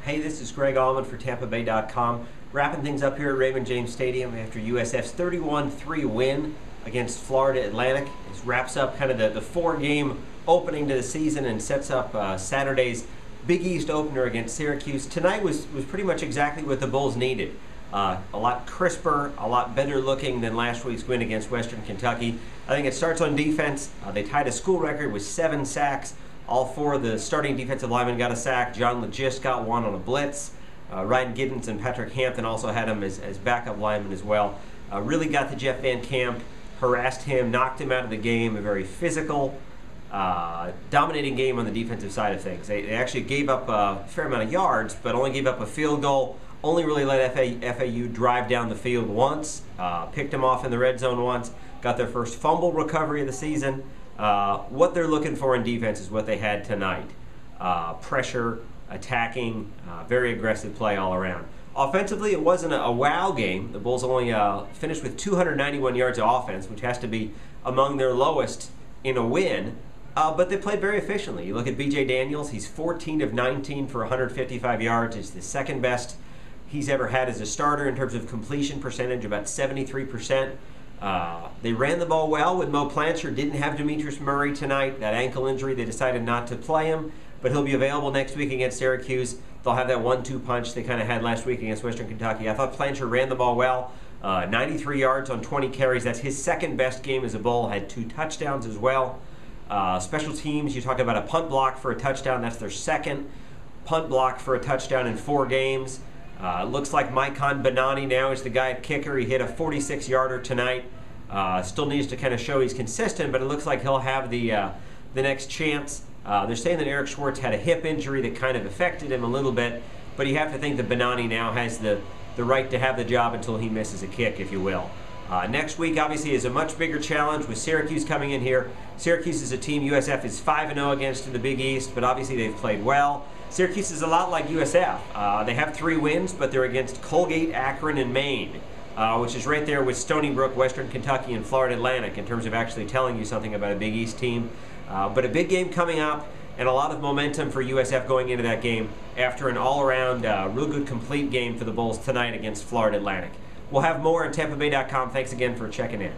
Hey, this is Greg Auman for TampaBay.com. Wrapping things up here at Raymond James Stadium after USF's 31-3 win against Florida Atlantic. This wraps up kind of the four-game opening to the season and sets up Saturday's Big East opener against Syracuse. Tonight was pretty much exactly what the Bulls needed. A lot crisper, a lot better looking than last week's win against Western Kentucky. I think it starts on defense. They tied a school record with 7 sacks. All 4 of the starting defensive linemen got a sack. John Legist got one on a blitz. Ryan Giddens and Patrick Hampton also had him as backup linemen as well. Really got to Jeff Van Camp, harassed him, knocked him out of the game. A very physical, dominating game on the defensive side of things. They actually gave up a fair amount of yards, but only gave up a field goal. Only really let FAU drive down the field once. Picked them off in the red zone once. Got their first fumble recovery of the season. What they're looking for in defense is what they had tonight. Pressure, attacking, very aggressive play all around. Offensively, it wasn't a wow game. The Bulls only finished with 291 yards of offense, which has to be among their lowest in a win. But they played very efficiently. You look at B.J. Daniels, he's 14 of 19 for 155 yards. It's the second best he's ever had as a starter in terms of completion percentage, about 73%. They ran the ball well when Mo Plancher didn't have Demetrius Murray tonight. That ankle injury, they decided not to play him, but he'll be available next week against Syracuse. They'll have that 1-2 punch they kind of had last week against Western Kentucky. I thought Plancher ran the ball well. 93 yards on 20 carries. That's his second best game as a Bull. Had 2 touchdowns as well. Special teams, you talk about a punt block for a touchdown. That's their second punt block for a touchdown in 4 games. Looks like Maikon Benani now is the guy at kicker. He hit a 46-yarder tonight. Still needs to kind of show he's consistent, but it looks like he'll have the next chance. They're saying that Eric Schwartz had a hip injury that kind of affected him a little bit, but you have to think that Benani now has the right to have the job until he misses a kick, if you will. Next week, obviously, is a much bigger challenge with Syracuse coming in here. Syracuse is a team USF is 5-0 against in the Big East, but obviously they've played well. Syracuse is a lot like USF. They have 3 wins, but they're against Colgate, Akron, and Maine, which is right there with Stony Brook, Western Kentucky, and Florida Atlantic in terms of actually telling you something about a Big East team. But a big game coming up, and a lot of momentum for USF going into that game after an all-around, real good, complete game for the Bulls tonight against Florida Atlantic. We'll have more on TampaBay.com. Thanks again for checking in.